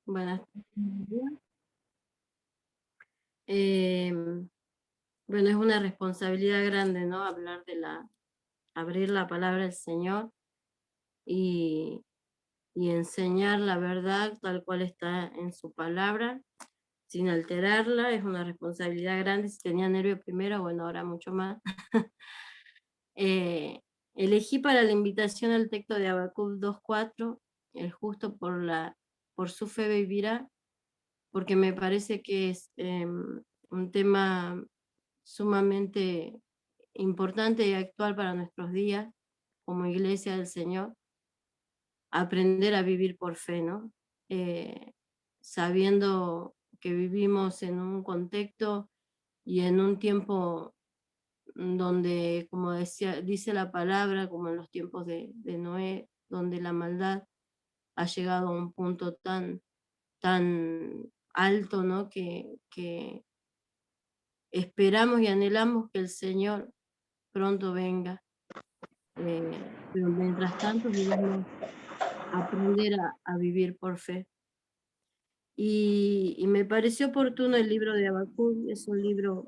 Buenas tardes. Bueno, es una responsabilidad grande, ¿no? Abrir la palabra del Señor y, y enseñar la verdad tal cual está en su palabra, sin alterarla. Es una responsabilidad grande. Si tenía nervio primero, bueno, ahora mucho más. Eh, Elegí para la invitación al texto de Habacuc 2:4, el justo por su fe vivirá, porque me parece que es un tema sumamente importante y actual para nuestros días como iglesia del Señor, aprender a vivir por fe, ¿no? Eh, Sabiendo que vivimos en un contexto y en un tiempo donde, como dice la palabra, como en los tiempos de Noé, donde la maldad ha llegado a un punto tan alto, ¿no? Que esperamos y anhelamos que el Señor pronto venga. Pero mientras tanto debemos aprender a vivir por fe. Y me pareció oportuno el libro de Habacuc. Es un libro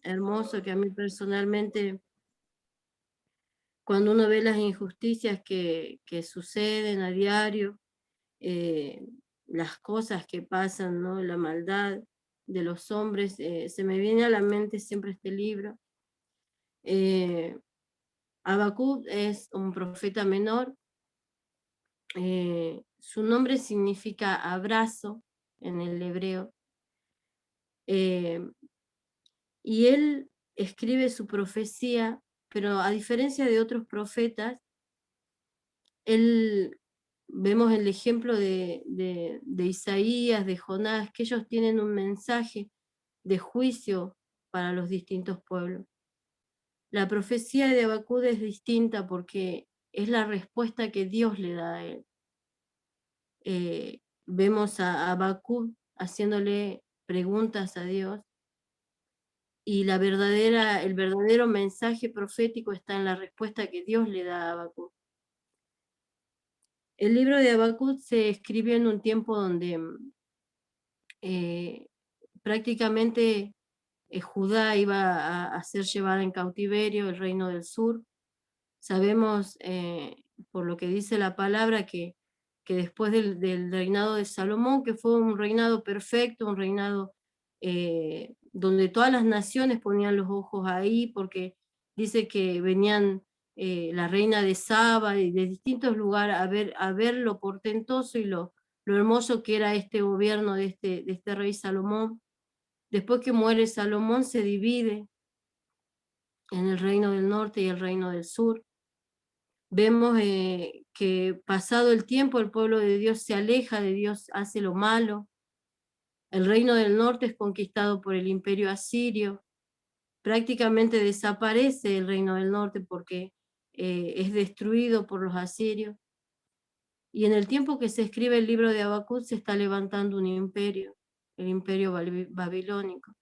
hermoso que a mí personalmente, cuando uno ve las injusticias que suceden a diario, eh, las cosas que pasan, ¿no? La maldad de los hombres, se me viene a la mente siempre este libro. Eh, Habacuc es un profeta menor. Su nombre significa abrazo en el hebreo, eh, y él escribe su profecía, pero a diferencia de otros profetas, él, vemos el ejemplo de Isaías, de Jonás, que ellos tienen un mensaje de juicio para los distintos pueblos. La profecía de Habacuc es distinta porque es la respuesta que Dios le da a él. Vemos a Habacuc haciéndole preguntas a Dios, y el verdadero mensaje profético está en la respuesta que Dios le da a Habacuc. El libro de Habacuc se escribió en un tiempo donde eh, prácticamente Judá iba a ser llevada en cautiverio, el reino del sur. Sabemos, por lo que dice la palabra, que después del reinado de Salomón, que fue un reinado perfecto, un reinado donde todas las naciones ponían los ojos ahí, porque dice que venían la reina de Saba y de distintos lugares a ver lo portentoso y lo hermoso que era este gobierno de este rey Salomón. Después que muere Salomón, se divide en el reino del norte y el reino del sur. Vemos que pasado el tiempo el pueblo de Dios se aleja de Dios, hace lo malo. El reino del norte es conquistado por el imperio asirio. Prácticamente desaparece el reino del norte porque es destruido por los asirios. Y en el tiempo que se escribe el libro de Habacuc se está levantando un imperio, el imperio babilónico.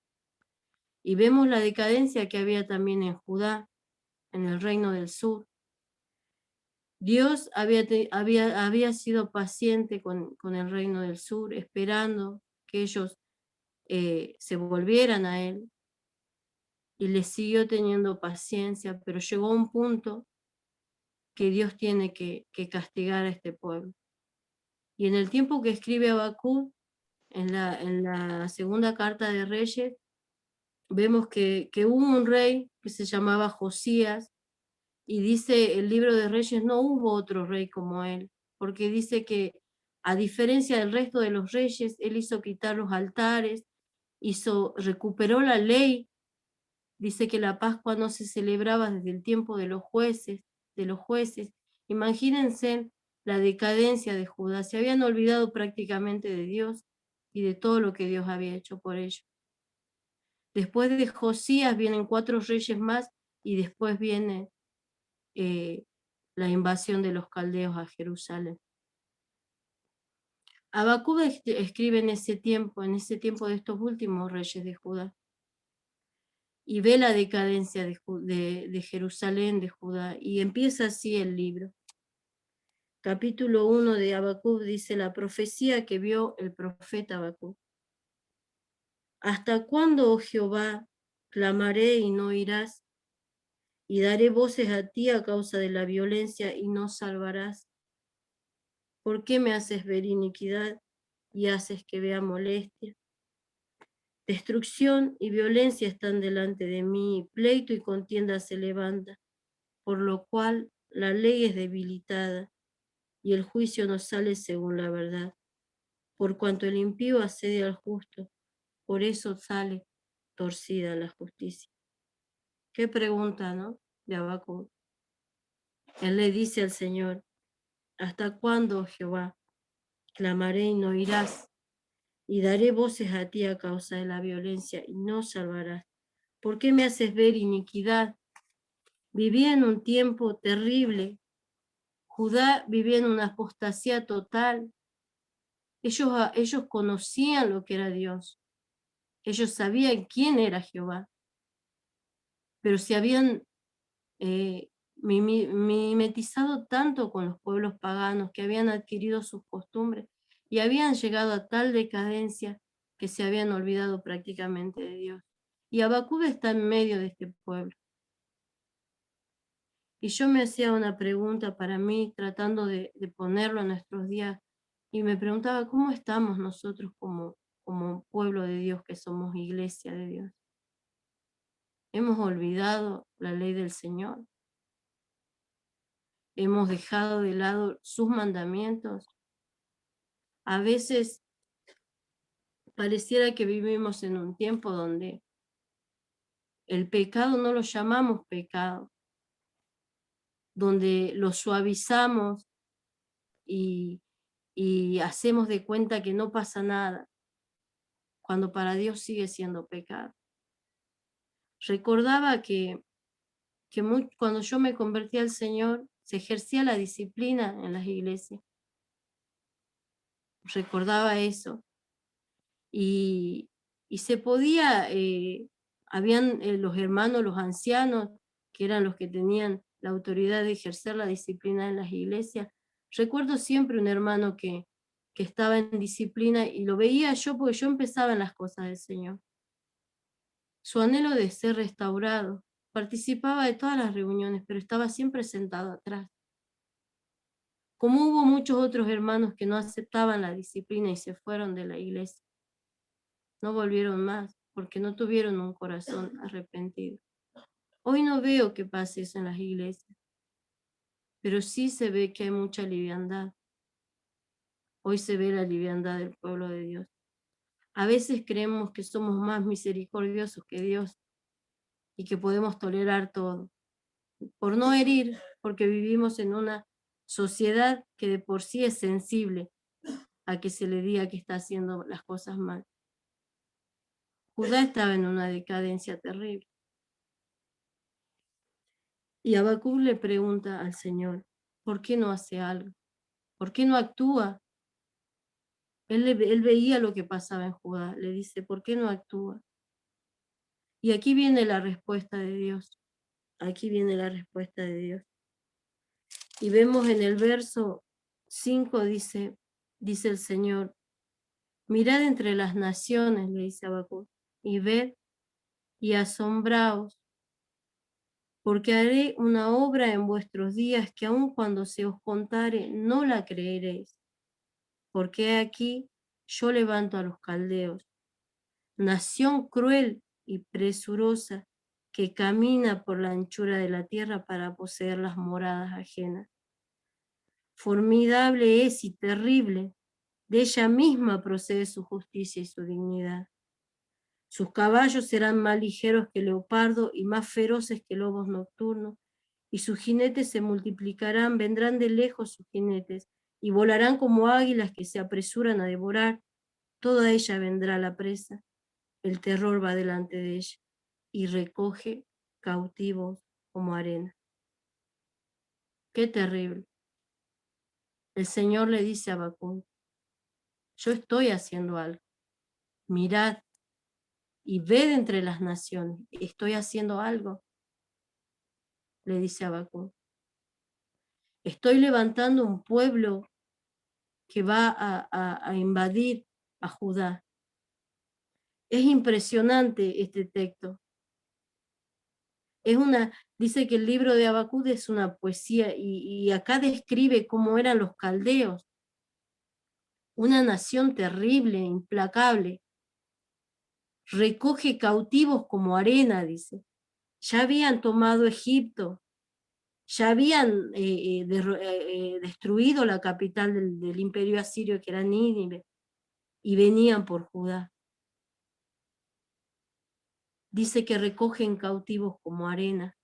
Y vemos la decadencia que había también en Judá, en el reino del sur. Dios había sido paciente con el reino del sur, esperando que ellos se volvieran a Él, y les siguió teniendo paciencia, pero llegó un punto que Dios tiene que castigar a este pueblo. Y en el tiempo que escribe Habacuc, en la segunda carta de Reyes, vemos que hubo un rey que se llamaba Josías, y dice el libro de Reyes, no hubo otro rey como él, porque dice que a diferencia del resto de los reyes, él hizo quitar los altares, recuperó la ley. Dice que la Pascua no se celebraba desde el tiempo de los jueces. Imagínense la decadencia de Judá, se habían olvidado prácticamente de Dios y de todo lo que Dios había hecho por ellos. Después de Josías vienen 4 reyes más, y después viene la invasión de los caldeos a Jerusalén. Habacuc escribe en ese tiempo de estos últimos reyes de Judá, y ve la decadencia de Jerusalén, de Judá, y empieza así el libro. capítulo 1 de Habacuc dice la profecía que vio el profeta Habacuc. ¿Hasta cuándo, oh Jehová, clamaré y no oirás? Y daré voces a ti a causa de la violencia y no salvarás. ¿Por qué me haces ver iniquidad y haces que vea molestia? Destrucción y violencia están delante de mí, y pleito y contienda se levanta, por lo cual la ley es debilitada y el juicio no sale según la verdad. Por cuanto el impío asedia al justo, por eso sale torcida la justicia. Qué pregunta, ¿no? De Habacuc. Él le dice al Señor, ¿hasta cuándo, Jehová? Clamaré y no oirás, y daré voces a ti a causa de la violencia y no salvarás. ¿Por qué me haces ver iniquidad? Vivía en un tiempo terrible. Judá vivía en una apostasía total. Ellos conocían lo que era Dios. Ellos sabían quién era Jehová. Pero se habían mimetizado tanto con los pueblos paganos que habían adquirido sus costumbres y habían llegado a tal decadencia que se habían olvidado prácticamente de Dios. Y Habacuc está en medio de este pueblo. Y yo me hacía una pregunta para mí, tratando de ponerlo en nuestros días, y me preguntaba, ¿cómo estamos nosotros como pueblo de Dios, que somos iglesia de Dios? ¿Hemos olvidado la ley del Señor? ¿Hemos dejado de lado sus mandamientos? A veces pareciera que vivimos en un tiempo donde el pecado no lo llamamos pecado, donde lo suavizamos y, y hacemos de cuenta que no pasa nada, cuando para Dios sigue siendo pecado. Recordaba que cuando yo me convertí al Señor, se ejercía la disciplina en las iglesias. Recordaba eso. Y se podía, habían los hermanos, los ancianos, que eran los que tenían la autoridad de ejercer la disciplina en las iglesias. Recuerdo siempre un hermano que estaba en disciplina y lo veía yo porque yo empezaba en las cosas del Señor. Su anhelo de ser restaurado. Participaba de todas las reuniones, pero estaba siempre sentado atrás. Como hubo muchos otros hermanos que no aceptaban la disciplina y se fueron de la iglesia. No volvieron más porque no tuvieron un corazón arrepentido. Hoy no veo que pase eso en las iglesias, pero sí se ve que hay mucha liviandad. Hoy se ve la liviandad del pueblo de Dios. A veces creemos que somos más misericordiosos que Dios y que podemos tolerar todo. Por no herir, porque vivimos en una sociedad que de por sí es sensible a que se le diga que está haciendo las cosas mal. Judá estaba en una decadencia terrible. Y Habacuc le pregunta al Señor, ¿por qué no hace algo? ¿Por qué no actúa? Él veía lo que pasaba en Judá, le dice, ¿por qué no actúa? Y aquí viene la respuesta de Dios. Aquí viene la respuesta de Dios. Y vemos en el verso 5, dice el Señor, mirad entre las naciones, le dice Habacuc, y ved y asombraos, porque haré una obra en vuestros días que aun cuando se os contare, no la creeréis. Porque aquí yo levanto a los caldeos, nación cruel y presurosa que camina por la anchura de la tierra para poseer las moradas ajenas. Formidable es y terrible, de ella misma procede su justicia y su dignidad. Sus caballos serán más ligeros que leopardo y más feroces que lobos nocturnos, y sus jinetes se multiplicarán, vendrán de lejos sus jinetes, y volarán como águilas que se apresuran a devorar. Toda ella vendrá a la presa, el terror va delante de ella, y recoge cautivos como arena. Qué terrible. El Señor le dice a Habacuc, yo estoy haciendo algo, mirad y ved entre las naciones, estoy haciendo algo, le dice a Habacuc. Estoy levantando un pueblo que va a invadir a Judá. Es impresionante este texto. Dice que el libro de Habacuc es una poesía y acá describe cómo eran los caldeos, una nación terrible, implacable. Recoge cautivos como arena, dice. Ya habían tomado Egipto, ya habían destruido la capital del imperio asirio, que era Nínive, y venían por Judá. Dice que recogen cautivos como arena.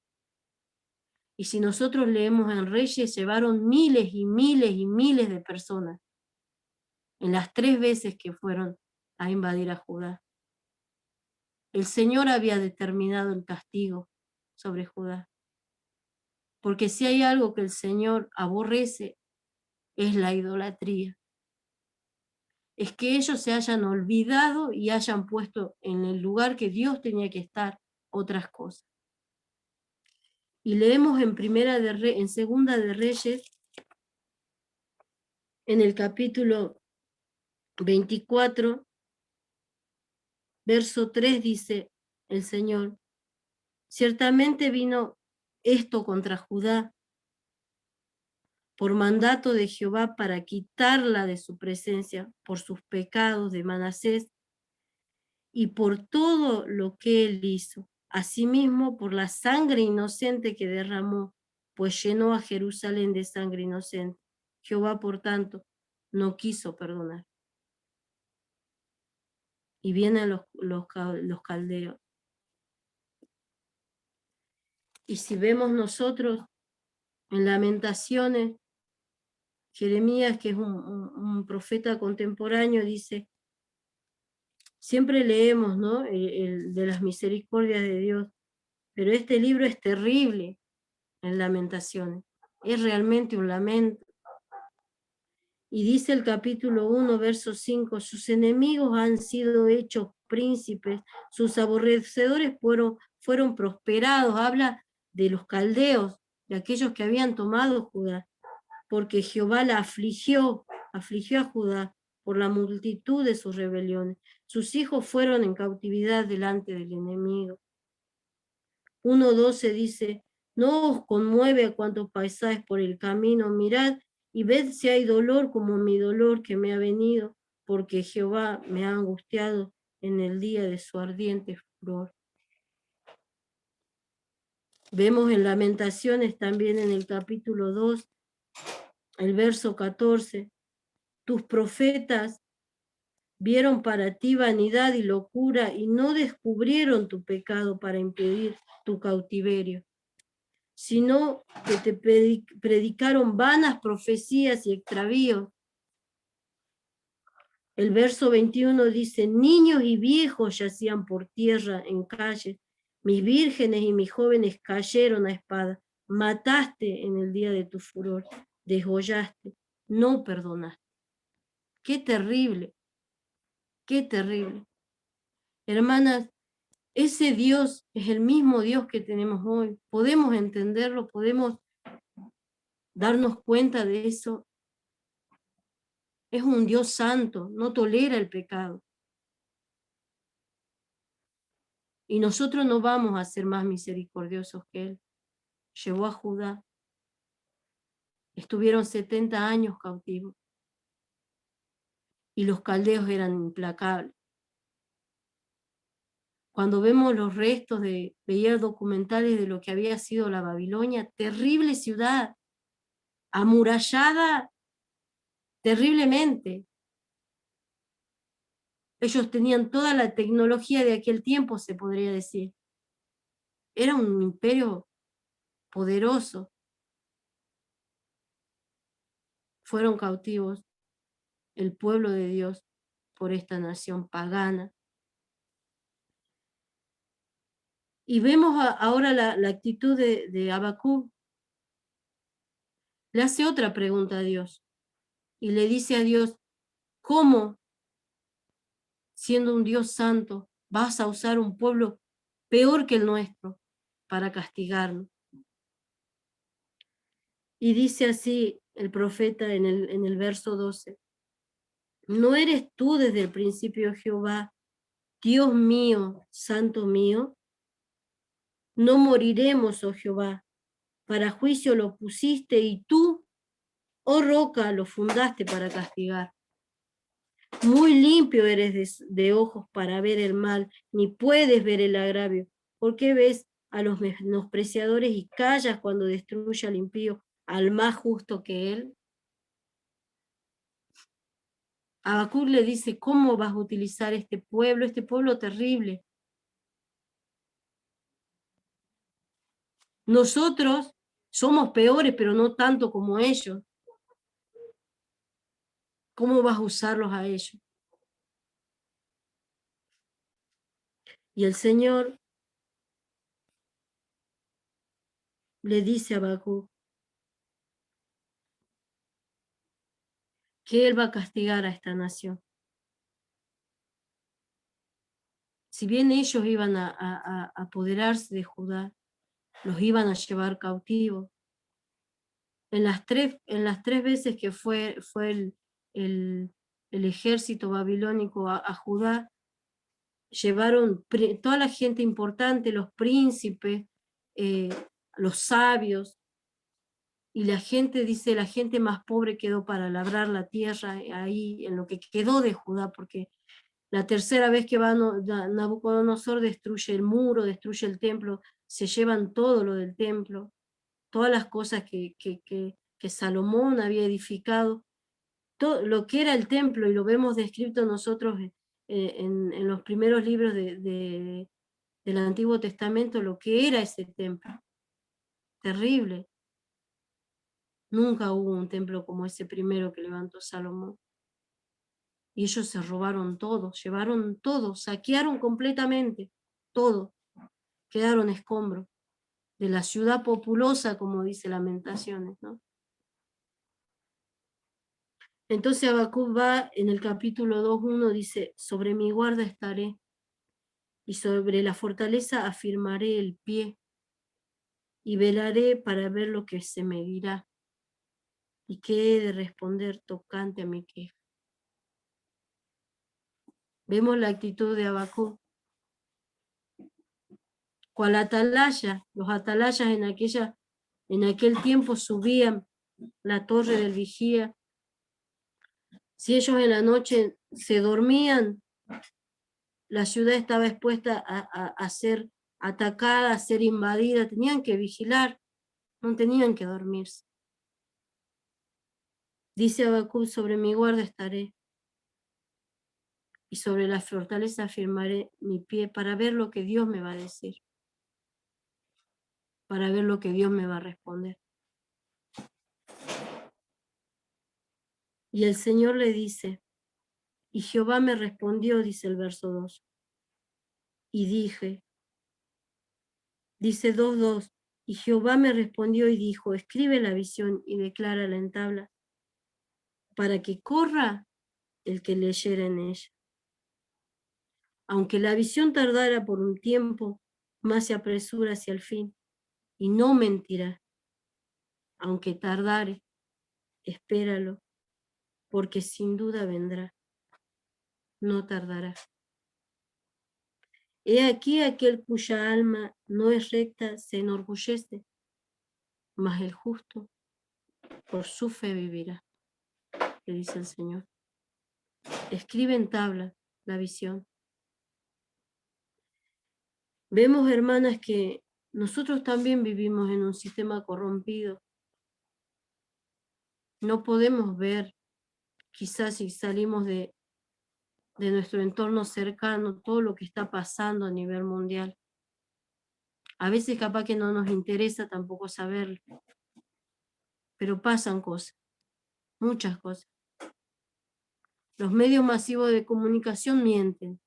Y si nosotros leemos en Reyes, llevaron miles y miles y miles de personas en las 3 veces que fueron a invadir a Judá. El Señor había determinado el castigo sobre Judá. Porque si hay algo que el Señor aborrece, es la idolatría. Es que ellos se hayan olvidado y hayan puesto en el lugar que Dios tenía que estar otras cosas. Y leemos en Segunda de Reyes, en el capítulo 24, verso 3, dice el Señor: ciertamente vino esto contra Judá por mandato de Jehová para quitarla de su presencia por sus pecados de Manasés y por todo lo que él hizo, asimismo por la sangre inocente que derramó, pues llenó a Jerusalén de sangre inocente. Jehová, por tanto, no quiso perdonar. Y vienen los caldeos. Y si vemos nosotros en Lamentaciones, Jeremías, que es un profeta contemporáneo, dice, siempre leemos, ¿no?, el de las misericordias de Dios, pero este libro es terrible en Lamentaciones, es realmente un lamento. Y dice el capítulo 1, verso 5, sus enemigos han sido hechos príncipes, sus aborrecedores fueron prosperados. Habla de los caldeos, de aquellos que habían tomado Judá, porque Jehová la afligió a Judá por la multitud de sus rebeliones. Sus hijos fueron en cautividad delante del enemigo. 1:12 dice, no os conmueve a cuantos pasáis por el camino, mirad y ved si hay dolor como mi dolor que me ha venido, porque Jehová me ha angustiado en el día de su ardiente furor. Vemos en Lamentaciones también en el capítulo 2, el verso 14, tus profetas vieron para ti vanidad y locura y no descubrieron tu pecado para impedir tu cautiverio, sino que te predicaron vanas profecías y extravíos. El verso 21 dice, niños y viejos yacían por tierra en calles, mis vírgenes y mis jóvenes cayeron a espada, mataste en el día de tu furor, desgollaste, no perdonaste. Qué terrible, qué terrible. Hermanas, ese Dios es el mismo Dios que tenemos hoy. Podemos entenderlo, podemos darnos cuenta de eso. Es un Dios santo, no tolera el pecado. Y nosotros no vamos a ser más misericordiosos que Él. Llevó a Judá. Estuvieron 70 años cautivos. Y los caldeos eran implacables. Cuando vemos los restos veía documentales de lo que había sido la Babilonia, terrible ciudad, amurallada terriblemente. Ellos tenían toda la tecnología de aquel tiempo, se podría decir. Era un imperio poderoso. Fueron cautivos el pueblo de Dios por esta nación pagana. Y vemos ahora la actitud de Habacuc. Le hace otra pregunta a Dios y le dice a Dios, ¿cómo, siendo un Dios santo, vas a usar un pueblo peor que el nuestro para castigarnos? Y dice así el profeta en el verso 12. ¿No eres tú desde el principio, Jehová, Dios mío, santo mío? No moriremos, oh Jehová, para juicio lo pusiste y tú, oh roca, lo fundaste para castigar. Muy limpio eres de ojos para ver el mal, ni puedes ver el agravio. ¿Por qué ves a los menospreciadores y callas cuando destruye al impío, al más justo que él? Habacuc le dice, ¿cómo vas a utilizar este pueblo terrible? Nosotros somos peores, pero no tanto como ellos. ¿Cómo vas a usarlos a ellos? Y el Señor le dice a Habacuc que Él va a castigar a esta nación. Si bien ellos iban a apoderarse de Judá, los iban a llevar cautivos. En las tres veces que fue el ejército babilónico a Judá, llevaron toda la gente importante, los príncipes, eh, los sabios, y la gente, dice, la gente más pobre quedó para labrar la tierra ahí, en lo que quedó de Judá, porque la tercera vez que va Nabucodonosor destruye el muro, destruye el templo, se llevan todo lo del templo, todas las cosas que Salomón había edificado, todo lo que era el templo, y lo vemos descrito nosotros en los primeros libros del Antiguo Testamento, lo que era ese templo. Terrible. Nunca hubo un templo como ese primero que levantó Salomón. Y ellos se robaron todo, llevaron todo, saquearon completamente todo. Quedaron escombros de la ciudad populosa, como dice Lamentaciones, ¿no? Entonces Habacuc va en el capítulo 2:1, dice, sobre mi guarda estaré y sobre la fortaleza afirmaré el pie y velaré para ver lo que se me dirá y qué he de responder tocante a mi queja. Vemos la actitud de Habacuc. Cual atalaya, los atalayas en aquel tiempo subían la torre del vigía. Si ellos en la noche se dormían, la ciudad estaba expuesta a ser atacada, a ser invadida, tenían que vigilar, no tenían que dormirse. Dice Habacuc, sobre mi guarda estaré, y sobre la fortaleza afirmaré mi pie para ver lo que Dios me va a decir, para ver lo que Dios me va a responder. Y el Señor le dice, y Jehová me respondió, dice el verso 2, y dije, dice 2:2, y Jehová me respondió y dijo, escribe la visión y declárala en tabla, para que corra el que leyera en ella. Aunque la visión tardara por un tiempo, más se apresura hacia el fin, y no mentirá. Aunque tardare, espéralo, porque sin duda vendrá, no tardará. He aquí aquel cuya alma no es recta se enorgullece, mas el justo por su fe vivirá, le dice el Señor. Escribe en tabla la visión. Vemos, hermanas, que nosotros también vivimos en un sistema corrompido. No podemos ver, quizás si salimos de nuestro entorno cercano, todo lo que está pasando a nivel mundial. A veces capaz que no nos interesa tampoco saberlo, pero pasan cosas, muchas cosas. Los medios masivos de comunicación mienten,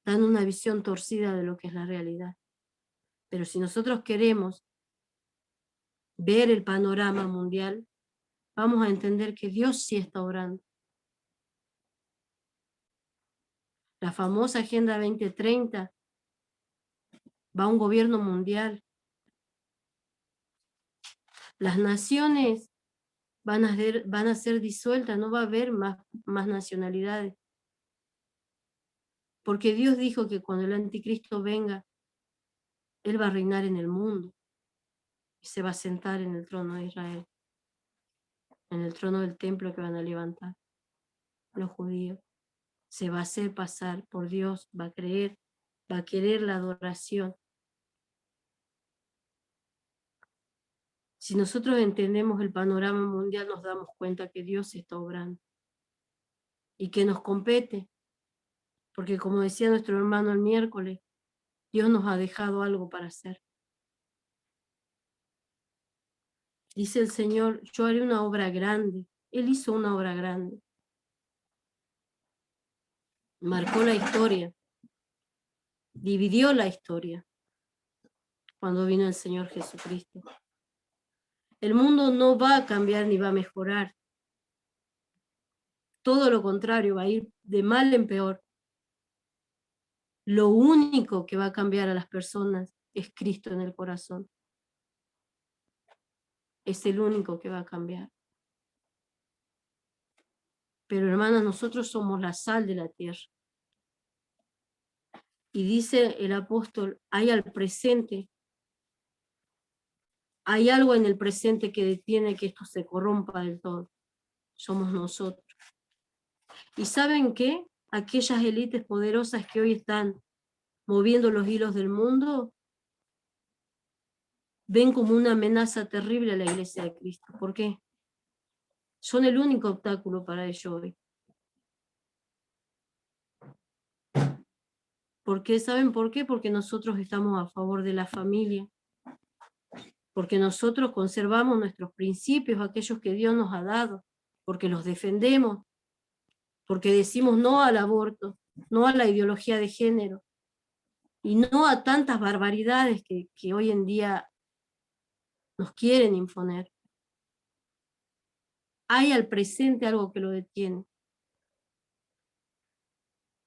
dan una visión torcida de lo que es la realidad. Pero si nosotros queremos ver el panorama mundial, vamos a entender que Dios sí está obrando. La famosa Agenda 2030 va a un gobierno mundial. Las naciones van a ser disueltas, no va a haber más nacionalidades. Porque Dios dijo que cuando el anticristo venga, Él va a reinar en el mundo y se va a sentar en el trono de Israel, en el trono del templo que van a levantar los judíos. Se va a hacer pasar por Dios, va a querer la adoración. Si nosotros entendemos el panorama mundial, nos damos cuenta que Dios está obrando y que nos compete, porque como decía nuestro hermano el miércoles, Dios nos ha dejado algo para hacer. Dice el Señor, yo haré una obra grande. Él hizo una obra grande. Marcó la historia, dividió la historia cuando vino el Señor Jesucristo. El mundo no va a cambiar ni va a mejorar. Todo lo contrario, va a ir de mal en peor. Lo único que va a cambiar a las personas es Cristo en el corazón. Es el único que va a cambiar. Pero hermanas, nosotros somos la sal de la tierra. Y dice el apóstol, hay al presente, hay algo en el presente que detiene que esto se corrompa del todo. Somos nosotros. ¿Y saben qué? Aquellas élites poderosas que hoy están moviendo los hilos del mundo, ven como una amenaza terrible a la iglesia de Cristo. ¿Por qué? Son el único obstáculo para ello hoy. ¿Por qué? ¿Saben por qué? Porque nosotros estamos a favor de la familia. Porque nosotros conservamos nuestros principios, aquellos que Dios nos ha dado. Porque los defendemos. Porque decimos no al aborto, no a la ideología de género. Y no a tantas barbaridades que hoy en día nos quieren imponer. Hay al presente algo que lo detiene.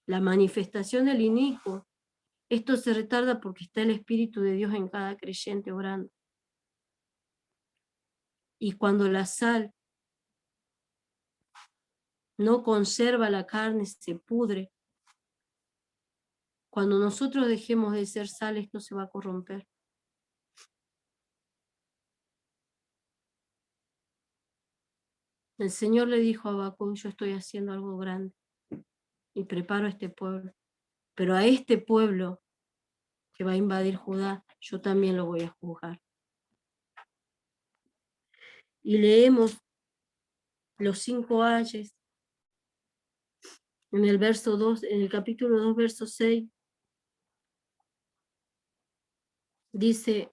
La manifestación del inicuo. Esto se retarda porque está el Espíritu de Dios en cada creyente orando. Y cuando la sal no conserva la carne, se pudre. Cuando nosotros dejemos de ser sal, esto se va a corromper. El Señor le dijo a Habacuc, yo estoy haciendo algo grande y preparo a este pueblo. Pero a este pueblo que va a invadir Judá, yo también lo voy a juzgar. Y leemos los 5 ayes en el verso 2, en el capítulo 2, verso 6. Dice,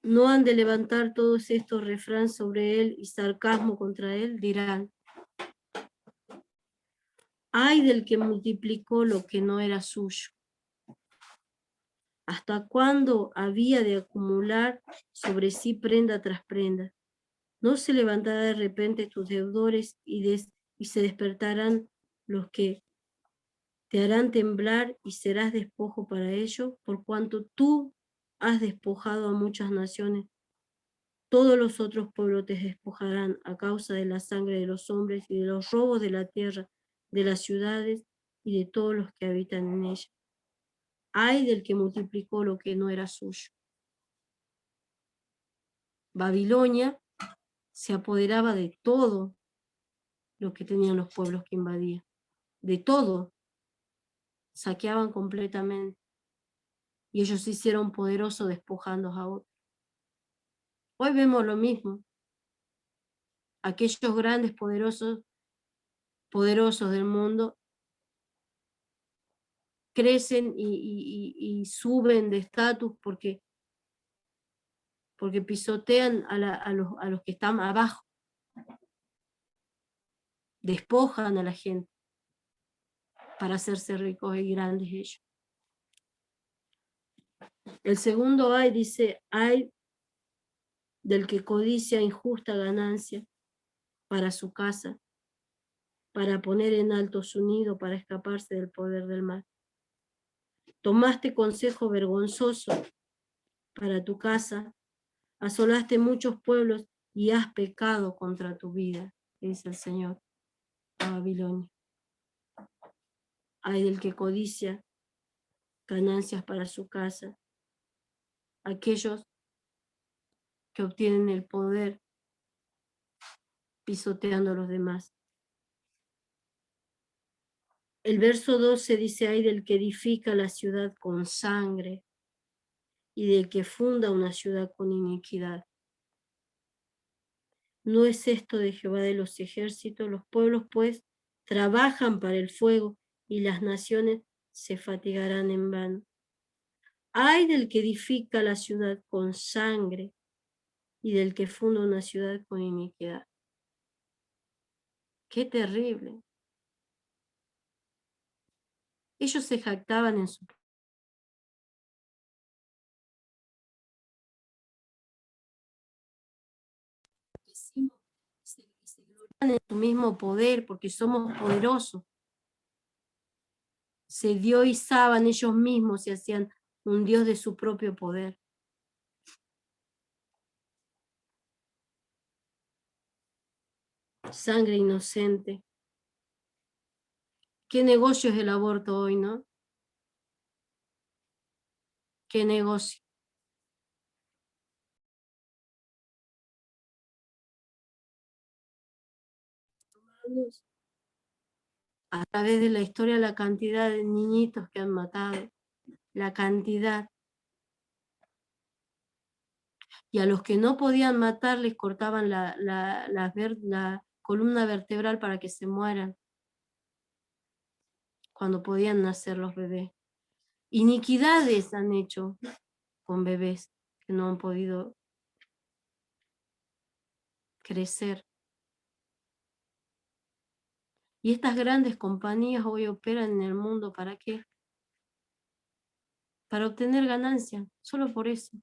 no han de levantar todos estos refranes sobre él y sarcasmo contra él, dirán, ay del que multiplicó lo que no era suyo. ¿Hasta cuándo había de acumular sobre sí prenda tras prenda? ¿No se levantará de repente tus deudores y se despertarán los que te harán temblar y serás despojo para ellos? Por cuanto tú has despojado a muchas naciones, todos los otros pueblos te despojarán a causa de la sangre de los hombres y de los robos de la tierra, de las ciudades y de todos los que habitan en ella. Ay del que multiplicó lo que no era suyo. Babilonia se apoderaba de todo lo que tenían los pueblos que invadían. De todo. Saqueaban completamente. Y ellos se hicieron poderosos despojando a otros. Hoy vemos lo mismo. Aquellos grandes poderosos del mundo crecen y suben de estatus porque pisotean a los que están abajo, despojan a la gente para hacerse ricos y grandes ellos. El segundo ay dice, ay del que codicia injusta ganancia para su casa, para poner en alto su nido, para escaparse del poder del mal. Tomaste consejo vergonzoso para tu casa, Asolaste muchos pueblos y has pecado contra tu vida, dice el Señor a Babilonia. Ay del que codicia ganancias para su casa, aquellos que obtienen el poder pisoteando a los demás. El verso 12 dice, ay del que edifica la ciudad con sangre y del que funda una ciudad con iniquidad. ¿No es esto de Jehová de los ejércitos? Los pueblos, pues, trabajan para el fuego y las naciones se fatigarán en vano. Ay del que edifica la ciudad con sangre y del que funda una ciudad con iniquidad. ¡Qué terrible! Ellos se jactaban en su se glorían en su mismo poder porque somos poderosos. Se dioizaban ellos mismos y hacían un Dios de su propio poder. Sangre inocente. ¿Qué negocio es el aborto hoy, no? ¿Qué negocio? A través de la historia, la cantidad de niñitos que han matado, la cantidad. Y a los que no podían matar les cortaban la columna vertebral para que se mueran cuando podían nacer los bebés. Iniquidades han hecho con bebés que no han podido crecer. Y estas grandes compañías hoy operan en el mundo, ¿para qué? Para obtener ganancias, solo por eso.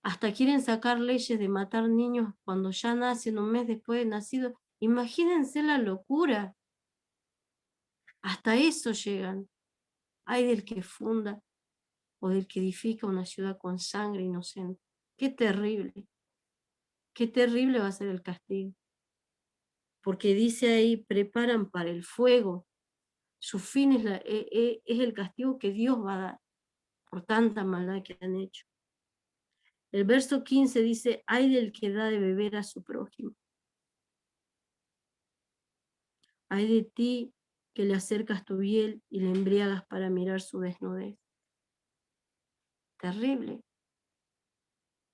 Hasta quieren sacar leyes de matar niños cuando ya nacen un mes después de nacido. Imagínense la locura. Hasta eso llegan. Ay del que funda o del que edifica una ciudad con sangre inocente. Qué terrible. Qué terrible va a ser el castigo. Porque dice ahí, preparan para el fuego. Su fin es el castigo que Dios va a dar por tanta maldad que han hecho. El verso 15 dice, ay del que da de beber a su prójimo. Ay de ti que le acercas tu hiel y le embriagas para mirar su desnudez. Terrible.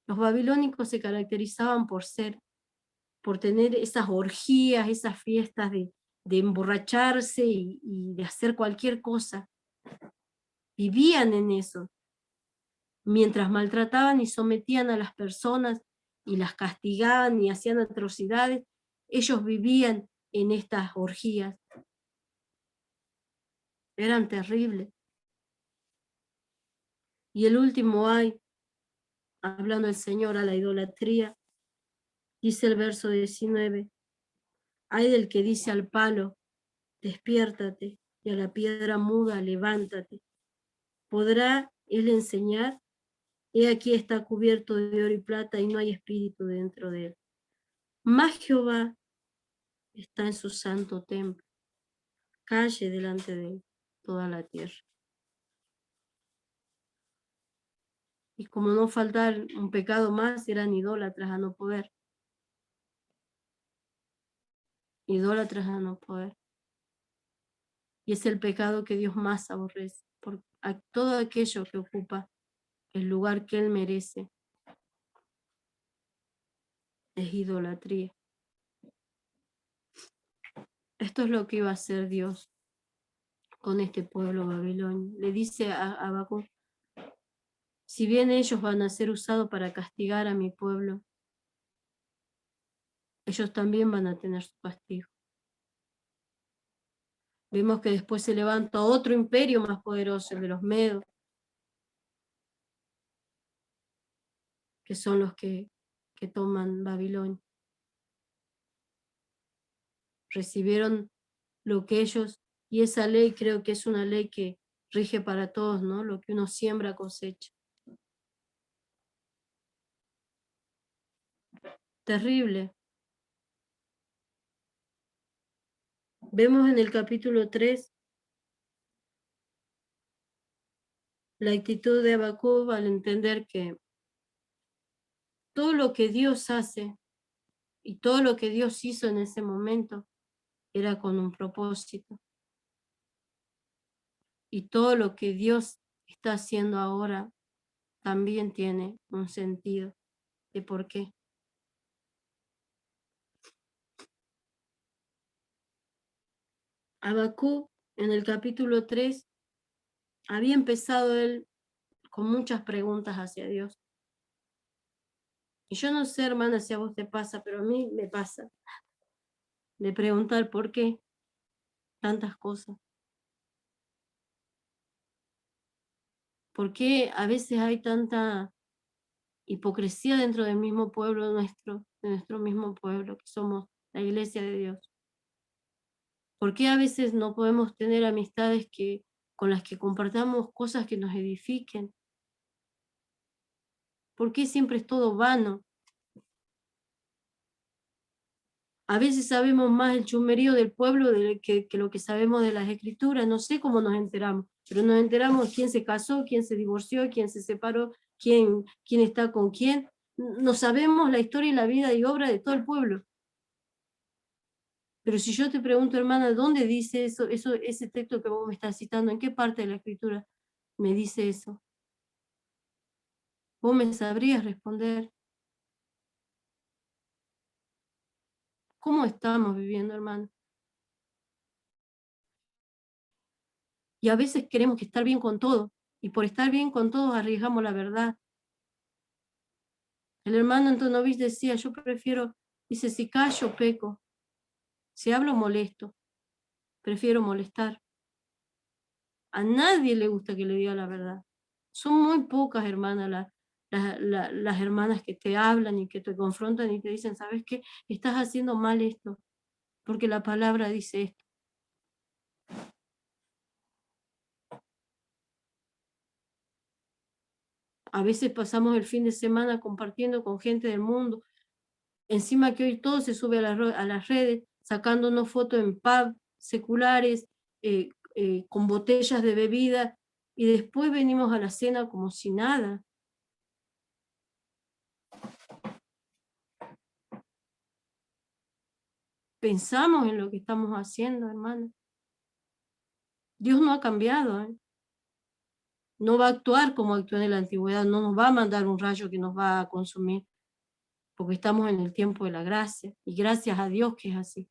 Los babilónicos se caracterizaban por tener esas orgías, esas fiestas de emborracharse y de hacer cualquier cosa. Vivían en eso. Mientras maltrataban y sometían a las personas y las castigaban y hacían atrocidades, ellos vivían en estas orgías. Eran terribles. Y el último ay, hablando el Señor a la idolatría, dice el verso 19, ay del que dice al palo, despiértate, y a la piedra muda, levántate. ¿Podrá él enseñar? He aquí está cubierto de oro y plata y no hay espíritu dentro de él. Mas Jehová está en su santo templo. Calle delante de él toda la tierra. Y como no faltar un pecado más, eran idólatras a no poder. Idólatras a no poder. Y es el pecado que Dios más aborrece, por todo aquello que ocupa el lugar que Él merece. Es idolatría. Esto es lo que iba a hacer Dios con este pueblo babilonio. Le dice a Habacuc, si bien ellos van a ser usados para castigar a mi pueblo, ellos también van a tener su castigo. Vemos que después se levanta otro imperio más poderoso, el de los medos, que son los que toman Babilonia. Recibieron lo que ellos, y esa ley creo que es una ley que rige para todos, ¿no? Lo que uno siembra cosecha. terrible. Vemos en el capítulo 3 la actitud de Habacuc al entender que todo lo que Dios hace y todo lo que Dios hizo en ese momento era con un propósito. Y todo lo que Dios está haciendo ahora también tiene un sentido de por qué. Habacuc, en el capítulo 3, había empezado él con muchas preguntas hacia Dios. Y yo no sé, hermana, si a vos te pasa, pero a mí me pasa de preguntar por qué tantas cosas. ¿Por qué a veces hay tanta hipocresía dentro del mismo pueblo nuestro, de nuestro mismo pueblo, que somos la iglesia de Dios? ¿Por qué a veces no podemos tener amistades con las que compartamos cosas que nos edifiquen? ¿Por qué siempre es todo vano? A veces sabemos más el chusmerío del pueblo que lo que sabemos de las escrituras. No sé cómo nos enteramos, pero nos enteramos quién se casó, quién se divorció, quién se separó, quién está con quién. No sabemos la historia y la vida y obra de todo el pueblo. Pero si yo te pregunto, hermana, ¿dónde dice eso, ese texto que vos me estás citando? ¿En qué parte de la escritura me dice eso? ¿Vos me sabrías responder? ¿Cómo estamos viviendo, hermano? Y a veces queremos que estar bien con todo, y por estar bien con todos arriesgamos la verdad. El hermano Antonovich decía, yo prefiero, dice, si callo, peco, si hablo, molesto, prefiero molestar. A nadie le gusta que le diga la verdad. Son muy pocas, hermanas, las hermanas que te hablan y que te confrontan y te dicen, ¿sabes qué? Estás haciendo mal esto, porque la palabra dice esto. A veces pasamos el fin de semana compartiendo con gente del mundo. Encima que hoy todo se sube a las redes, sacándonos fotos en pub seculares, con botellas de bebida, y después venimos a la cena como si nada. Pensamos en lo que estamos haciendo, hermano. Dios no ha cambiado, ¿eh? No va a actuar como actuó en la antigüedad, no nos va a mandar un rayo que nos va a consumir, porque estamos en el tiempo de la gracia, y gracias a Dios que es así.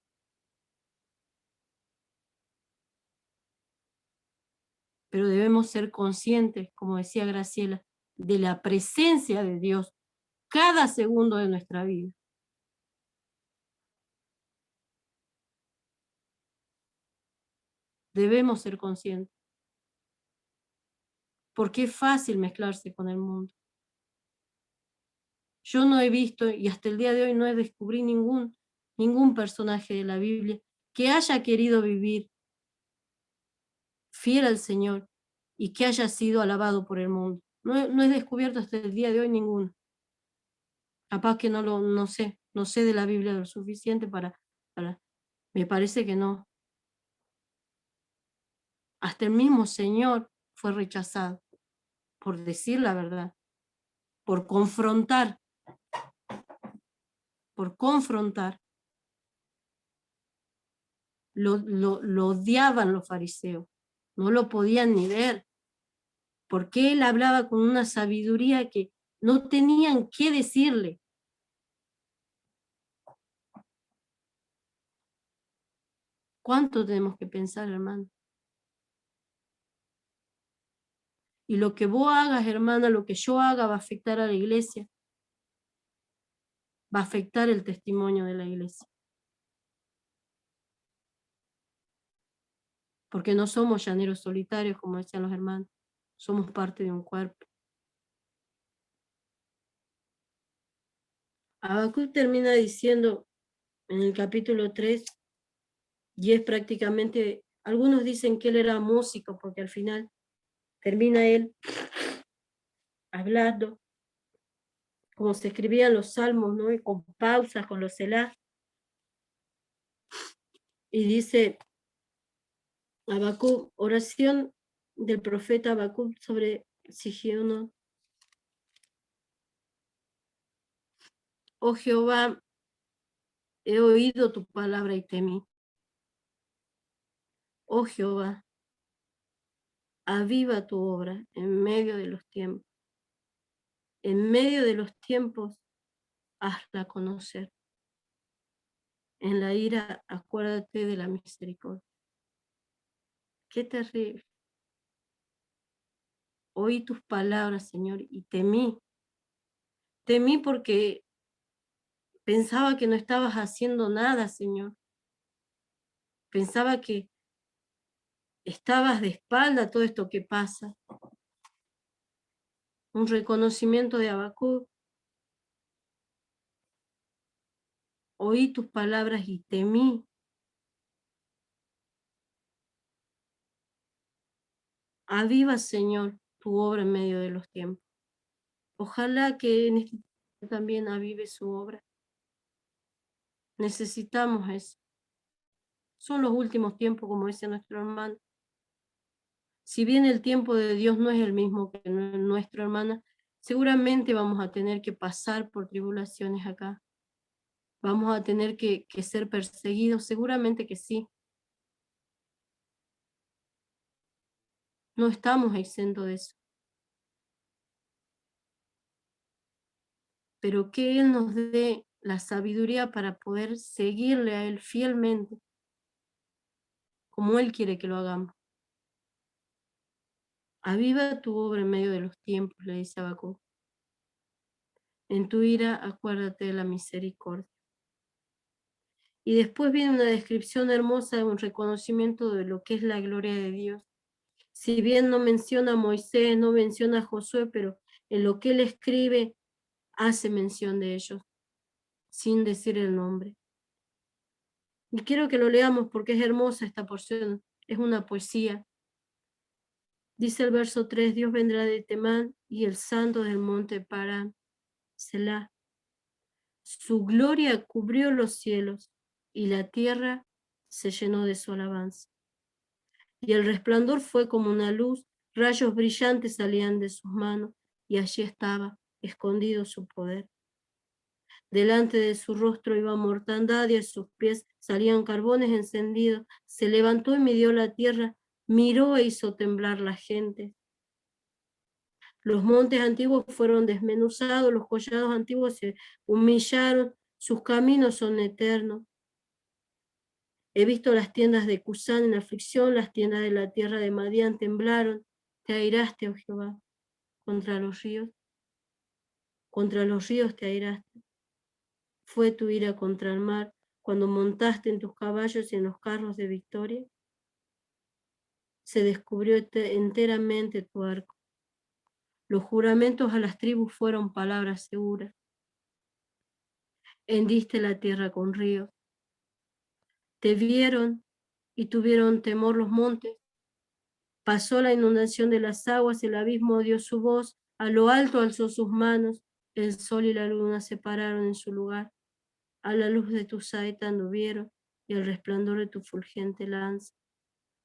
Pero debemos ser conscientes, como decía Graciela, de la presencia de Dios cada segundo de nuestra vida. Debemos ser conscientes, porque es fácil mezclarse con el mundo. Yo no he visto, y hasta el día de hoy no he descubierto ningún personaje de la Biblia que haya querido vivir fiel al Señor y que haya sido alabado por el mundo. No he descubierto hasta el día de hoy ninguno. Capaz que no sé de la Biblia lo suficiente para, me parece que no. Hasta el mismo Señor fue rechazado, por decir la verdad, por confrontar. Lo odiaban los fariseos, no lo podían ni ver, porque él hablaba con una sabiduría que no tenían qué decirle. ¿Cuánto tenemos que pensar, hermano? Y lo que vos hagas, hermana, lo que yo haga va a afectar a la iglesia, va a afectar el testimonio de la iglesia. Porque no somos llaneros solitarios, como decían los hermanos, somos parte de un cuerpo. Habacuc termina diciendo en el capítulo 3, y es prácticamente, algunos dicen que él era músico, porque al final termina él hablando como se escribían los salmos, ¿no? Y con pausas, con los selá. Y dice Habacuc, oración del profeta Habacuc sobre Sigiono. Oh Jehová, he oído tu palabra y temí. Oh Jehová, aviva tu obra en medio de los tiempos. En medio de los tiempos, hazla conocer. En la ira, acuérdate de la misericordia. Qué terrible. Oí tus palabras, Señor, y temí. Temí porque pensaba que no estabas haciendo nada, Señor. Pensaba que estabas de espalda a todo esto que pasa. Un reconocimiento de Habacuc. Oí tus palabras y temí. Aviva, Señor, tu obra en medio de los tiempos. Ojalá que en este tiempo también avive su obra. Necesitamos eso. Son los últimos tiempos, como dice nuestro hermano. Si bien el tiempo de Dios no es el mismo que nuestro hermana, seguramente vamos a tener que pasar por tribulaciones acá. Vamos a tener que ser perseguidos, seguramente que sí. No estamos exentos de eso. Pero que Él nos dé la sabiduría para poder seguirle a Él fielmente, como Él quiere que lo hagamos. Aviva tu obra en medio de los tiempos, le dice Habacuc. En tu ira, acuérdate de la misericordia. Y después viene una descripción hermosa, un reconocimiento de lo que es la gloria de Dios. Si bien no menciona a Moisés, no menciona a Josué, pero en lo que él escribe hace mención de ellos, sin decir el nombre. Y quiero que lo leamos porque es hermosa esta porción, es una poesía. Dice el verso 3, Dios vendrá de Temán y el santo del monte Parán, Selah. Su gloria cubrió los cielos y la tierra se llenó de su alabanza. Y el resplandor fue como una luz, rayos brillantes salían de sus manos, y allí estaba, escondido su poder. Delante de su rostro iba mortandad, y a sus pies salían carbones encendidos. Se levantó y midió la tierra, miró e hizo temblar la gente. Los montes antiguos fueron desmenuzados, los collados antiguos se humillaron, sus caminos son eternos. He visto las tiendas de Cusán en aflicción, las tiendas de la tierra de Madián temblaron. Te airaste, oh Jehová, contra los ríos te airaste. Fue tu ira contra el mar, cuando montaste en tus caballos y en los carros de victoria. Se descubrió enteramente tu arco. Los juramentos a las tribus fueron palabras seguras. Hendiste la tierra con ríos. Te vieron y tuvieron temor los montes. Pasó la inundación de las aguas, el abismo dio su voz, a lo alto alzó sus manos, el sol y la luna se pararon en su lugar. A la luz de tu saeta anduvieron y el resplandor de tu fulgente lanza.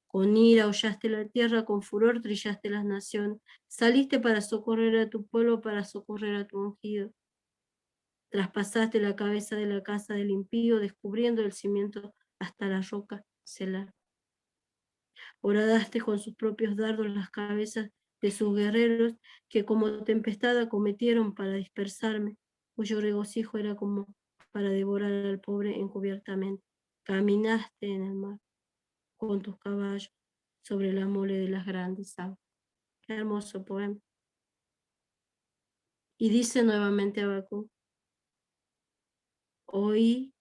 Con ira hollaste la tierra, con furor trillaste las naciones. Saliste para socorrer a tu pueblo, para socorrer a tu ungido. Traspasaste la cabeza de la casa del impío, descubriendo el cimiento hasta la roca, Selah. Horadaste con sus propios dardos las cabezas de sus guerreros, que como tempestad acometieron para dispersarme, cuyo regocijo era como para devorar al pobre encubiertamente. Caminaste en el mar con tus caballos sobre la mole de las grandes aguas. Qué hermoso poema. Y dice nuevamente Habacuc, oí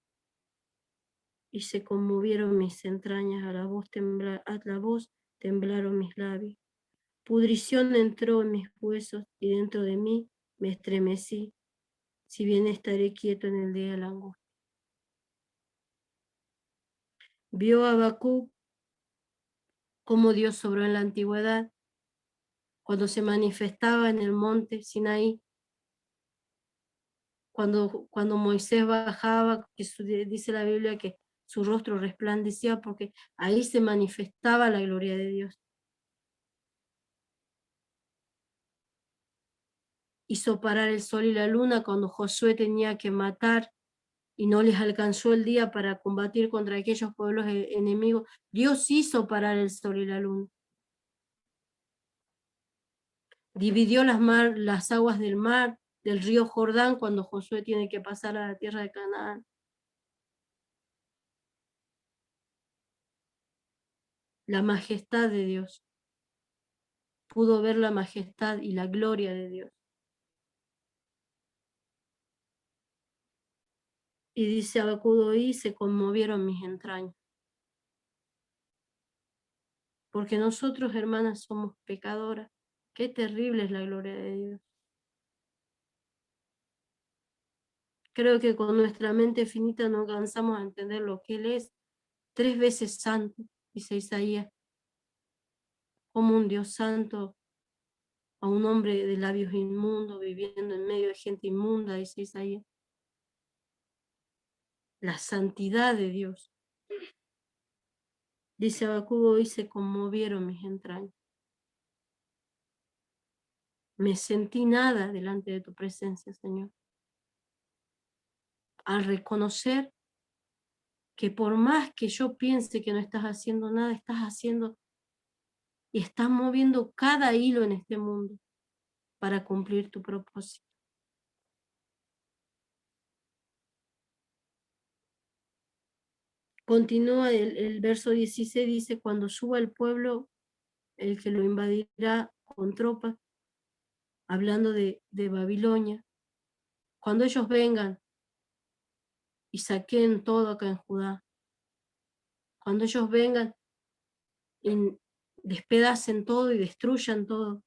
y se conmovieron mis entrañas, a la voz temblaron mis labios. Pudrición entró en mis huesos y dentro de mí me estremecí, si bien estaré quieto en el día de la angustia. Vio Habacuc cómo Dios sobró en la antigüedad, cuando se manifestaba en el monte Sinaí, cuando Moisés bajaba, que dice la Biblia que su rostro resplandecía porque ahí se manifestaba la gloria de Dios. Hizo parar el sol y la luna cuando Josué tenía que matar y no les alcanzó el día para combatir contra aquellos pueblos enemigos. Dios hizo parar el sol y la luna. Dividió las aguas del mar, del río Jordán, cuando Josué tiene que pasar a la tierra de Canaán. La majestad de Dios. Pudo ver la majestad y la gloria de Dios. Y dice Habacuc, y se conmovieron mis entrañas. Porque nosotros, hermanas, somos pecadoras. Qué terrible es la gloria de Dios. Creo que con nuestra mente finita no alcanzamos a entender lo que Él es. 3 veces santo, dice Isaías. Como un Dios santo, a un hombre de labios inmundos, viviendo en medio de gente inmunda, dice Isaías. La santidad de Dios. Dice Habacuc, hoy se conmovieron mis entrañas. Me sentí nada delante de tu presencia, Señor. Al reconocer que por más que yo piense que no estás haciendo nada, estás haciendo y estás moviendo cada hilo en este mundo para cumplir tu propósito. Continúa el verso 16, dice, cuando suba el pueblo, el que lo invadirá con tropas, hablando de Babilonia, cuando ellos vengan y saquen todo acá en Judá, cuando ellos vengan y despedacen todo y destruyan todo.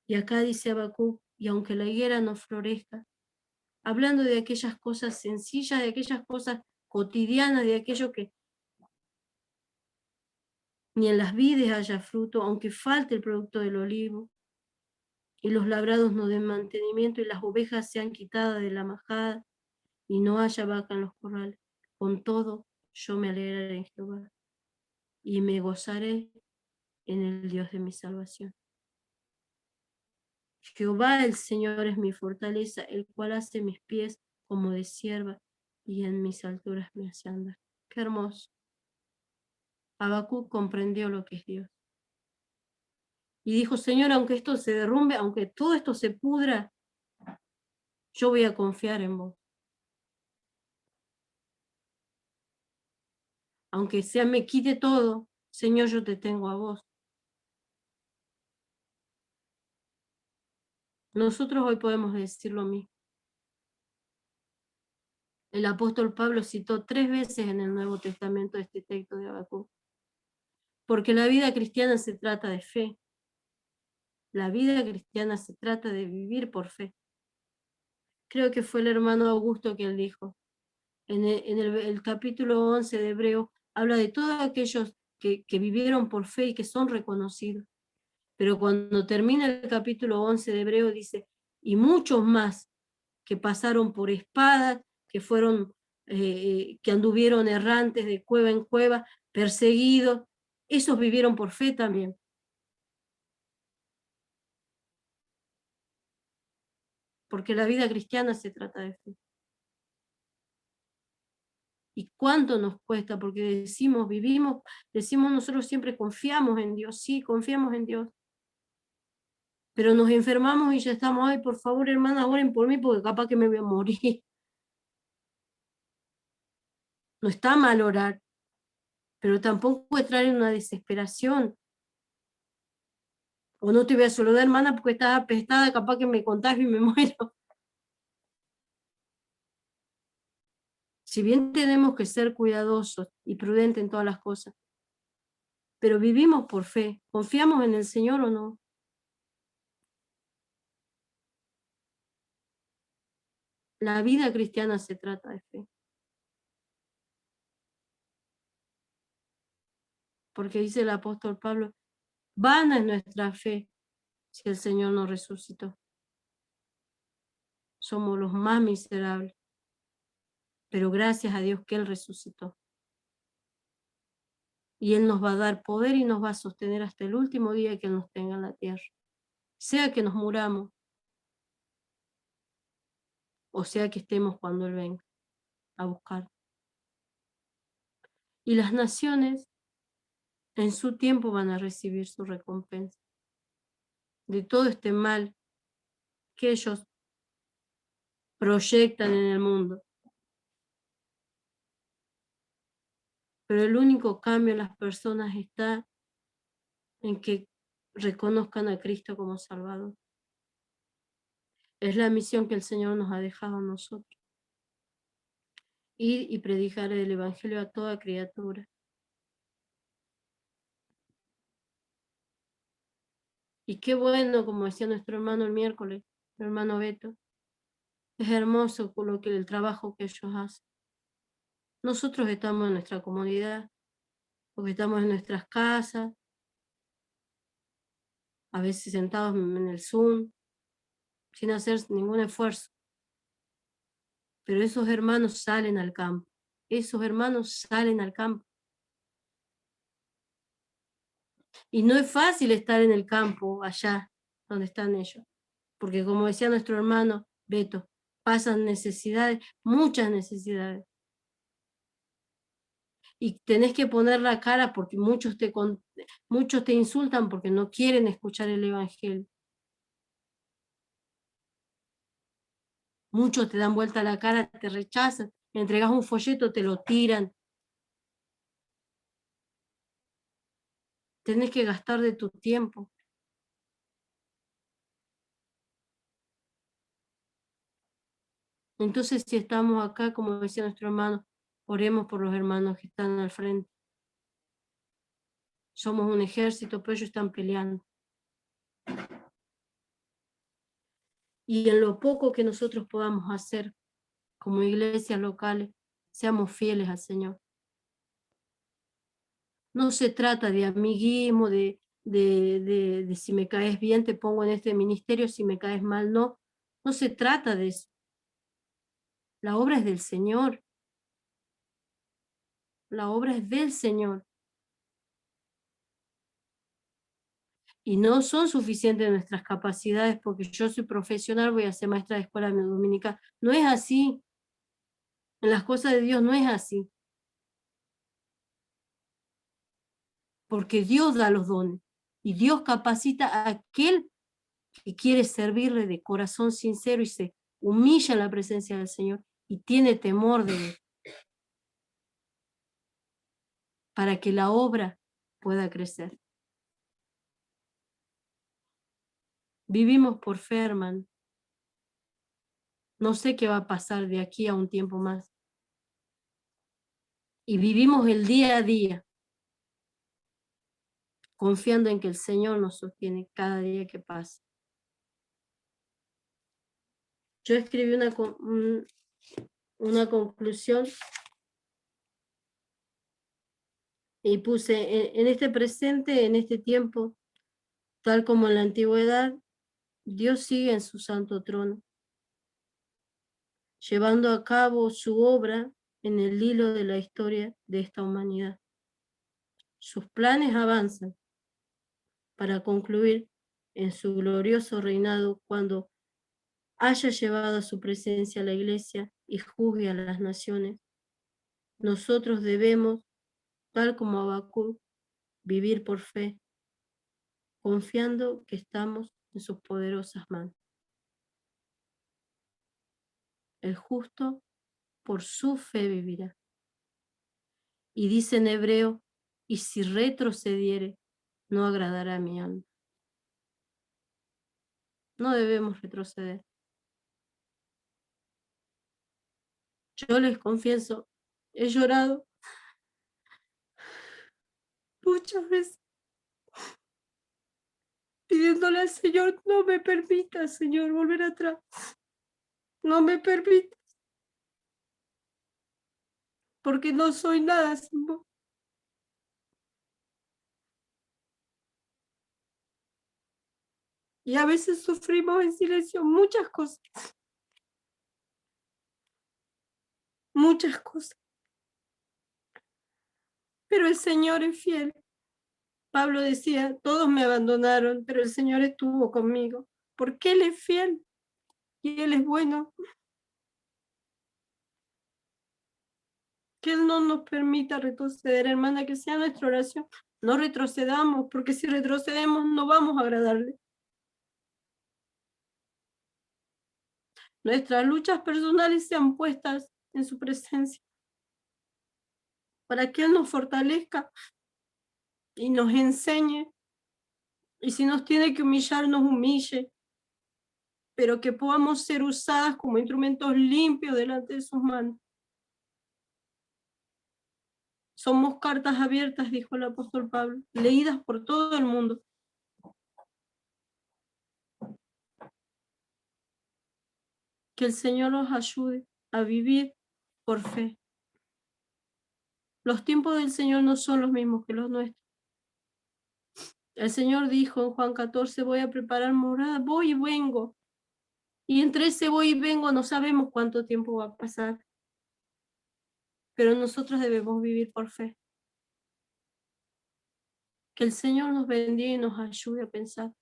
Y acá dice Habacuc, y aunque la higuera no florezca, hablando de aquellas cosas sencillas, de aquellas cosas cotidianas, de aquello que ni en las vides haya fruto, aunque falte el producto del olivo, y los labrados no den mantenimiento, y las ovejas sean quitadas de la majada, y no haya vaca en los corrales. Con todo, yo me alegraré en Jehová, y me gozaré en el Dios de mi salvación. Jehová el Señor es mi fortaleza, el cual hace mis pies como de sierva, y en mis alturas me hace andar. Qué hermoso. Habacuc comprendió lo que es Dios. Y dijo, Señor, aunque esto se derrumbe, aunque todo esto se pudra, yo voy a confiar en vos. Aunque sea me quite todo, Señor, yo te tengo a vos. Nosotros hoy podemos decir lo mismo. El apóstol Pablo citó 3 veces en el Nuevo Testamento este texto de Habacuc. Porque la vida cristiana se trata de fe. La vida cristiana se trata de vivir por fe. Creo que fue el hermano Augusto que él dijo. En el capítulo 11 de Hebreo habla de todos aquellos que vivieron por fe y que son reconocidos. Pero cuando termina el capítulo 11 de Hebreo dice, y muchos más que pasaron por espadas, que fueron, que anduvieron errantes de cueva en cueva, perseguidos, esos vivieron por fe también. Porque la vida cristiana se trata de fe. ¿Y cuánto nos cuesta? Porque decimos nosotros siempre confiamos en Dios, sí, confiamos en Dios. Pero nos enfermamos y ya estamos, ay, por favor, hermanas, oren por mí porque capaz que me voy a morir. No está mal orar, pero tampoco entrar en una desesperación. O no te voy a saludar, hermana, porque estás apestada, capaz que me contagio y me muero. Si bien tenemos que ser cuidadosos y prudentes en todas las cosas, pero vivimos por fe, ¿confiamos en el Señor o no? La vida cristiana se trata de fe. Porque dice el apóstol Pablo, vana es nuestra fe si el Señor nos resucitó. somos los más miserables, pero gracias a Dios que Él resucitó. Y Él nos va a dar poder y nos va a sostener hasta el último día que Él nos tenga en la tierra. Sea que nos muramos, o sea que estemos cuando Él venga a buscar. Y las naciones en su tiempo van a recibir su recompensa de todo este mal que ellos proyectan en el mundo. Pero el único cambio en las personas está en que reconozcan a Cristo como Salvador. Es la misión que el Señor nos ha dejado a nosotros. Ir y predicar el Evangelio a toda criatura. Y qué bueno, como decía nuestro hermano el miércoles, el hermano Beto, es hermoso por el trabajo que ellos hacen. Nosotros estamos en nuestra comunidad, porque estamos en nuestras casas, a veces sentados en el Zoom, sin hacer ningún esfuerzo. Pero esos hermanos salen al campo, esos hermanos salen al campo. Y no es fácil estar en el campo, allá donde están ellos, porque como decía nuestro hermano Beto, pasan necesidades, muchas necesidades. Y tenés que poner la cara porque muchos te insultan porque no quieren escuchar el Evangelio. Muchos te dan vuelta la cara, te rechazan, le entregas un folleto, te lo tiran. Tenés que gastar de tu tiempo. Entonces, si estamos acá, como decía nuestro hermano, oremos por los hermanos que están al frente. Somos un ejército, pero ellos están peleando. Y en lo poco que nosotros podamos hacer como iglesias locales, seamos fieles al Señor. No se trata de amiguismo, de si me caes bien te pongo en este ministerio, si me caes mal no. No se trata de eso. La obra es del Señor. La obra es del Señor. Y no son suficientes nuestras capacidades porque yo soy profesional, voy a ser maestra de escuela dominical. No es así. En las cosas de Dios no es así. Porque Dios da los dones. Y Dios capacita a aquel que quiere servirle de corazón sincero y se humilla en la presencia del Señor y tiene temor de Él. Para que la obra pueda crecer. Vivimos por fe, hermano. No sé qué va a pasar de aquí a un tiempo más. Y vivimos el día a día, confiando en que el Señor nos sostiene cada día que pasa. Yo escribí una conclusión y puse, en este presente, en este tiempo, tal como en la antigüedad, Dios sigue en su santo trono, llevando a cabo su obra en el hilo de la historia de esta humanidad. Sus planes avanzan para concluir en su glorioso reinado cuando haya llevado a su presencia a la iglesia y juzgue a las naciones. Nosotros debemos, tal como Habacuc, vivir por fe, confiando que estamos en sus poderosas manos. El justo por su fe vivirá. Y dice en hebreo, y si retrocediere, no agradará a mi alma. No debemos retroceder. Yo les confieso, he llorado muchas veces pidiéndole al Señor, no me permita, Señor, volver atrás. No me permita, porque no soy nada sin vos. Y a veces sufrimos en silencio muchas cosas. muchas cosas, pero el Señor es fiel. Pablo decía, todos me abandonaron, pero el Señor estuvo conmigo, porque Él es fiel y Él es bueno. Que Él no nos permita retroceder, hermana, que sea nuestra oración. No retrocedamos, porque si retrocedemos no vamos a agradarle. Nuestras luchas personales sean puestas en su presencia, para que Él nos fortalezca y nos enseñe. Y si nos tiene que humillar, nos humille, pero que podamos ser usadas como instrumentos limpios delante de sus manos. Somos cartas abiertas, dijo el apóstol Pablo, leídas por todo el mundo. Que el Señor nos ayude a vivir por fe. Los tiempos del Señor no son los mismos que los nuestros. El Señor dijo en Juan 14, voy a preparar morada, voy y vengo. Y entre ese voy y vengo no sabemos cuánto tiempo va a pasar. Pero nosotros debemos vivir por fe. Que el Señor nos bendiga y nos ayude a pensar.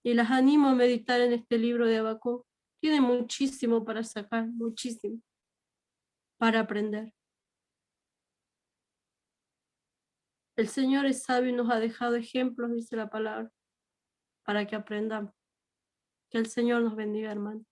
Y las animo a meditar en este libro de Habacuc. Tiene muchísimo para sacar, muchísimo, para aprender. El Señor es sabio y nos ha dejado ejemplos, dice la palabra, para que aprendamos. Que el Señor nos bendiga, hermano.